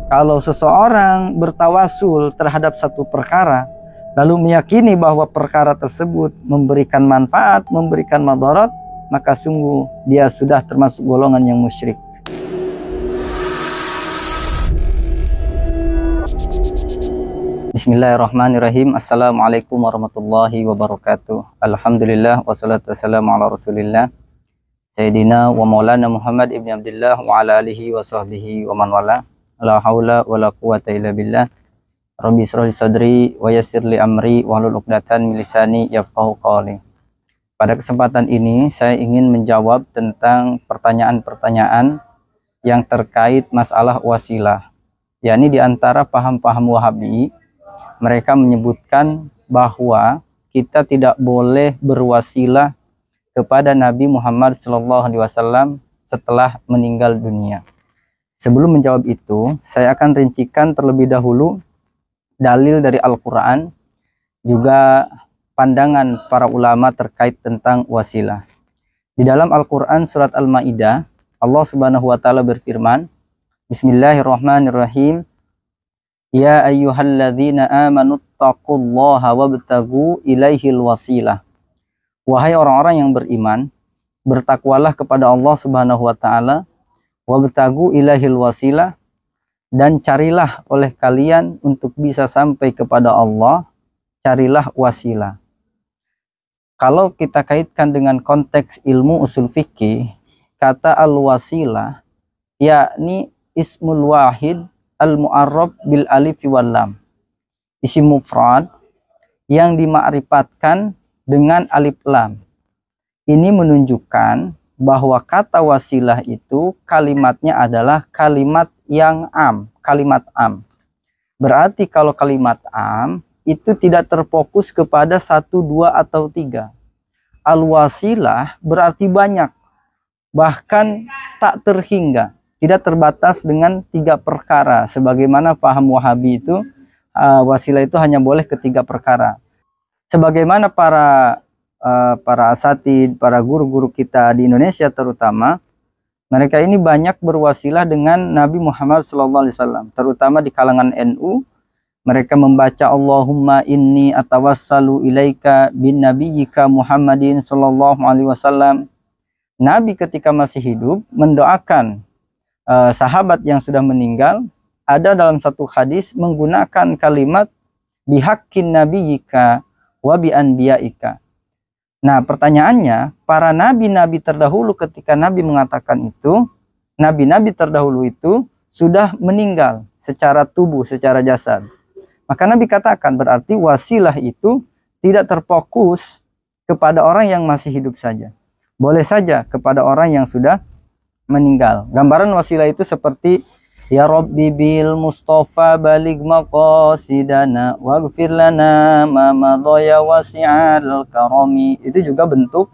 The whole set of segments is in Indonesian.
Kalau seseorang bertawasul terhadap satu perkara, lalu meyakini bahwa perkara tersebut memberikan manfaat, memberikan madarat, maka sungguh dia sudah termasuk golongan yang musyrik. Bismillahirrahmanirrahim. Assalamualaikum warahmatullahi wabarakatuh. Alhamdulillah wassalatu wassalamu ala rasulillah Sayyidina wa maulana Muhammad ibn Abdullah wa ala alihi wa sahbihi wa man wala. La haula wa la quwata illa billah. Rabbi israh li sadri wa yassir li amri wahlul 'uqdatan min lisani yafqahu qawli. Pada kesempatan ini saya ingin menjawab tentang pertanyaan-pertanyaan yang terkait masalah wasilah. Yakni di antara paham-paham Wahabi, mereka menyebutkan bahwa kita tidak boleh berwasilah kepada Nabi Muhammad SAW setelah meninggal dunia. Sebelum menjawab itu, saya akan rincikan terlebih dahulu dalil dari Al-Quran, juga pandangan para ulama terkait tentang wasilah. Di dalam Al-Quran surat Al-Ma'idah, Allah Subhanahu wa Ta'ala berfirman, Bismillahirrahmanirrahim. Ya ayyuhalladzina amanu taqullaha wabtagu ilaihil wasilah. Wahai orang-orang yang beriman, bertakwalah kepada Allah Subhanahu wa Ta'ala, wabtagu ilaihil wasilah, dan carilah oleh kalian untuk bisa sampai kepada Allah, carilah wasilah. Kalau kita kaitkan dengan konteks ilmu usul fikih, kata al-wasilah yakni ismul wahid al-mu'arrab bil alif wal lam. Isim mufrad yang dimakrifatkan dengan alif lam. Ini menunjukkan bahwa kata wasilah itu kalimatnya adalah kalimat yang am, kalimat am. Berarti kalau kalimat am itu tidak terfokus kepada satu, dua, atau tiga. Al-wasilah berarti banyak, bahkan tak terhingga, tidak terbatas dengan tiga perkara. Sebagaimana paham Wahabi itu, wasilah itu hanya boleh ketiga perkara. Sebagaimana para asatid, para guru-guru kita di Indonesia terutama, mereka ini banyak berwasilah dengan Nabi Muhammad SAW, terutama di kalangan NU. Mereka membaca Allahumma inni atawassalu ilaika bin nabiyyika Muhammadin sallallahu alaihi wasallam. Nabi ketika masih hidup mendoakan sahabat yang sudah meninggal. Ada dalam satu hadis menggunakan kalimat bihaqqin nabiyyika wa bi anbiyaika. Nah, pertanyaannya, para nabi-nabi terdahulu ketika Nabi mengatakan itu, nabi-nabi terdahulu itu sudah meninggal secara tubuh, secara jasad. Maka Nabi katakan berarti wasilah itu tidak terfokus kepada orang yang masih hidup saja. Boleh saja kepada orang yang sudah meninggal. Gambaran wasilah itu seperti Ya Rabbi bil Mustafa balig maqasidana waghfir lana ma madaya wasi'al karami. Itu juga bentuk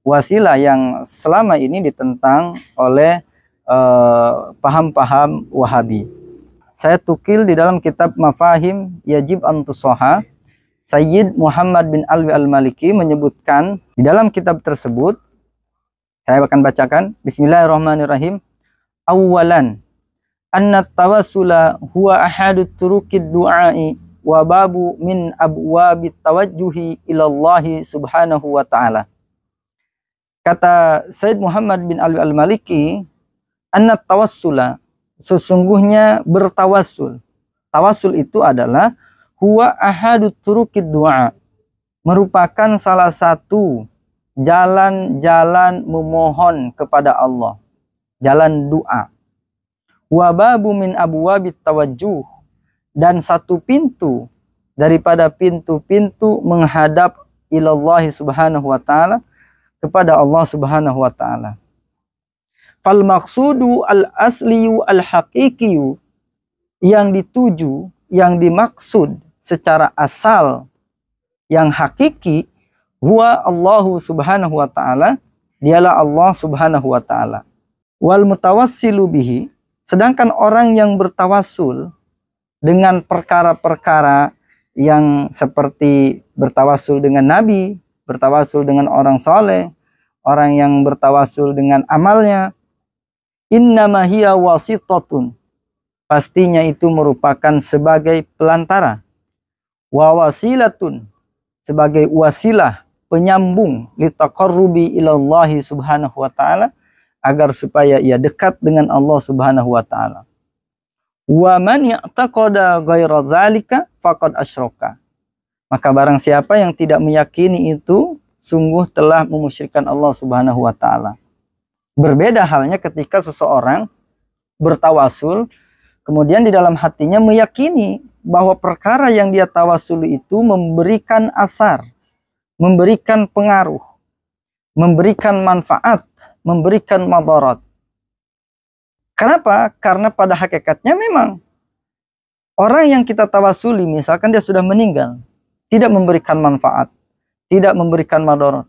wasilah yang selama ini ditentang oleh paham-paham Wahabi. Saya tukil di dalam kitab Mafahim Yajib Antusoha, Sayyid Muhammad bin Alwi al-Maliki menyebutkan di dalam kitab tersebut, saya akan bacakan, Bismillahirrahmanirrahim. Awalan, anna tawassula huwa ahadut turukid du'ai wa babu min abwabit tawajjuhi ilallahi subhanahu wa ta'ala. Kata Sayyid Muhammad bin Alwi al-Maliki, anna tawassula, sesungguhnya bertawassul. Tawassul itu adalah huwa ahadut turukid du'a, merupakan salah satu jalan-jalan memohon kepada Allah, jalan doa. Wa babu min abwabit tawajjuh, dan satu pintu daripada pintu-pintu menghadap ilallahi subhanahu wa ta'ala, kepada Allah subhanahu wa ta'ala. Fal maqsudu al-asliyu al-haqiqiyu, yang dituju, yang dimaksud secara asal, yang hakiki, huwa Allahu subhanahu wa ta'ala, dialah Allah subhanahu wa ta'ala. Wal mutawassilu bihi, sedangkan orang yang bertawassul dengan perkara-perkara yang seperti bertawassul dengan Nabi, bertawassul dengan orang soleh, orang yang bertawassul dengan amalnya, innama hiya wasitatun, pastinya itu merupakan sebagai pelantara. Wa wasilatun, sebagai wasilah, penyambung, litaqarrubi ilallahi subhanahu wa ta'ala, agar supaya ia dekat dengan Allah subhanahu wa ta'ala. Wa man ya'taqada ghaira zalika faqad asyraka. Maka barang siapa yang tidak meyakini itu, sungguh telah memusyrikkan Allah subhanahu wa ta'ala. Berbeda halnya ketika seseorang bertawasul, kemudian di dalam hatinya meyakini bahwa perkara yang dia tawasuli itu memberikan asar, memberikan pengaruh, memberikan manfaat, memberikan madarat. Kenapa? Karena pada hakikatnya memang orang yang kita tawasuli, misalkan dia sudah meninggal, tidak memberikan manfaat, tidak memberikan madarat,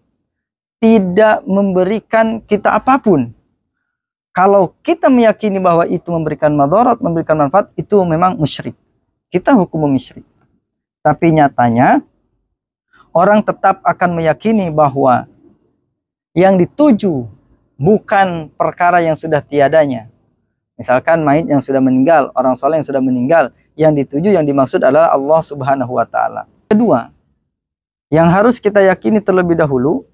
tidak memberikan kita apapun. Kalau kita meyakini bahwa itu memberikan madarat, memberikan manfaat, itu memang musyrik. Kita hukum musyrik. Tapi nyatanya orang tetap akan meyakini bahwa yang dituju bukan perkara yang sudah tiadanya. Misalkan mayit yang sudah meninggal, orang soleh yang sudah meninggal, yang dituju, yang dimaksud adalah Allah subhanahu wa ta'ala. Kedua, yang harus kita yakini terlebih dahulu,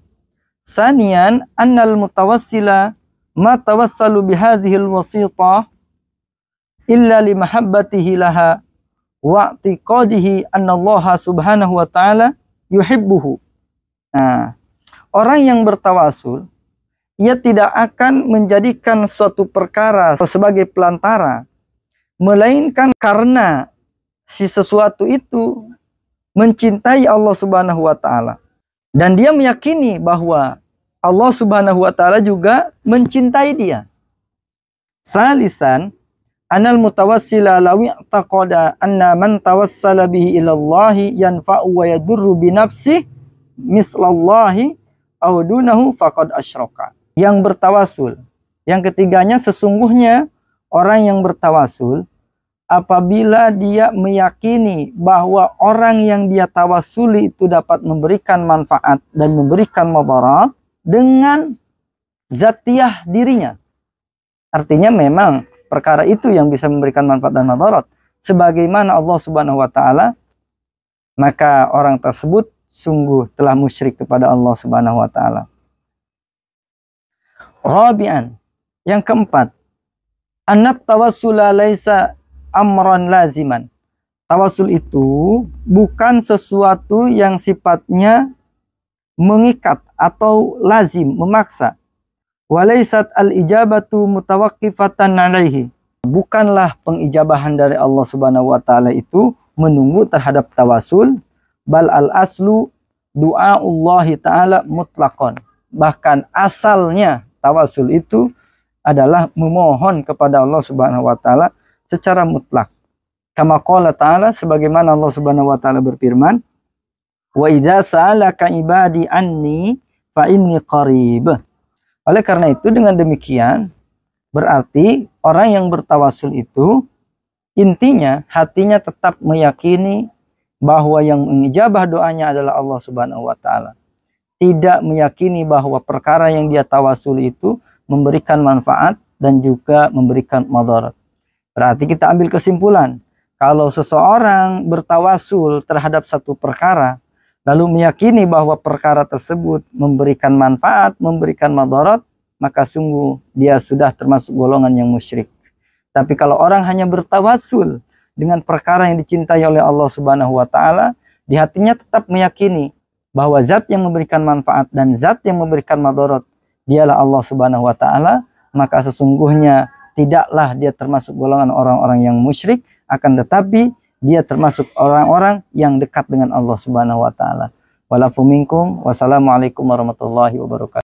sanian annal mutawassila ma tawassalu bihadhil wasitah illa limahabbatihi laha wa i'tiqadihi annallaha subhanahu wa ta'ala yuhibbuhu. Nah, orang yang bertawasul, ia tidak akan menjadikan suatu perkara sebagai pelantara, melainkan karena si sesuatu itu mencintai Allah subhanahu wa ta'ala. Dan dia meyakini bahwa Allah subhanahu wa ta'ala juga mencintai dia. Salisan, anal mutawassila lawi taqada anna man tawassala bihi ilallahi yanfa'u wa yadurru binafsih mislallahi awdunahu faqad asyraka. Yang bertawasul. Yang ketiganya, sesungguhnya orang yang bertawasul, apabila dia meyakini bahwa orang yang dia tawasuli itu dapat memberikan manfaat dan memberikan madarat dengan zatiyah dirinya. Artinya memang perkara itu yang bisa memberikan manfaat dan madarat sebagaimana Allah subhanahu wa ta'ala, maka orang tersebut sungguh telah musyrik kepada Allah subhanahu wa ta'ala. Rabi'an, yang keempat, annat tawassula laisa amran laziman. Tawasul itu bukan sesuatu yang sifatnya mengikat atau lazim, memaksa. Walaisat al-ijabatu mutawaqqifatan alaihi. Bukanlah pengijabahan dari Allah subhanahu wa ta'ala itu menunggu terhadap tawasul, bal al-aslu du'aullahi ta'ala mutlaqan. Bahkan asalnya tawasul itu adalah memohon kepada Allah subhanahu wa ta'ala secara mutlak. Kama qala ta'ala, sebagaimana Allah subhanahu wa ta'ala berfirman, wa idza sa'alaka ibadi anni fa inni qarib. Oleh karena itu, dengan demikian berarti orang yang bertawasul itu intinya hatinya tetap meyakini bahwa yang mengijabah doanya adalah Allah subhanahu wa ta'ala. Tidak meyakini bahwa perkara yang dia tawasul itu memberikan manfaat dan juga memberikan madarat. Berarti kita ambil kesimpulan, kalau seseorang bertawasul terhadap satu perkara, lalu meyakini bahwa perkara tersebut memberikan manfaat, memberikan madarat, maka sungguh dia sudah termasuk golongan yang musyrik. Tapi kalau orang hanya bertawasul dengan perkara yang dicintai oleh Allah subhanahu wa ta'ala, di hatinya tetap meyakini bahwa zat yang memberikan manfaat dan zat yang memberikan madarat dialah Allah subhanahu wa ta'ala, maka sesungguhnya tidaklah dia termasuk golongan orang-orang yang musyrik, akan tetapi dia termasuk orang-orang yang dekat dengan Allah subhanahu wa ta'ala. Walafu minkum, wassalamualaikum warahmatullahi wabarakatuh.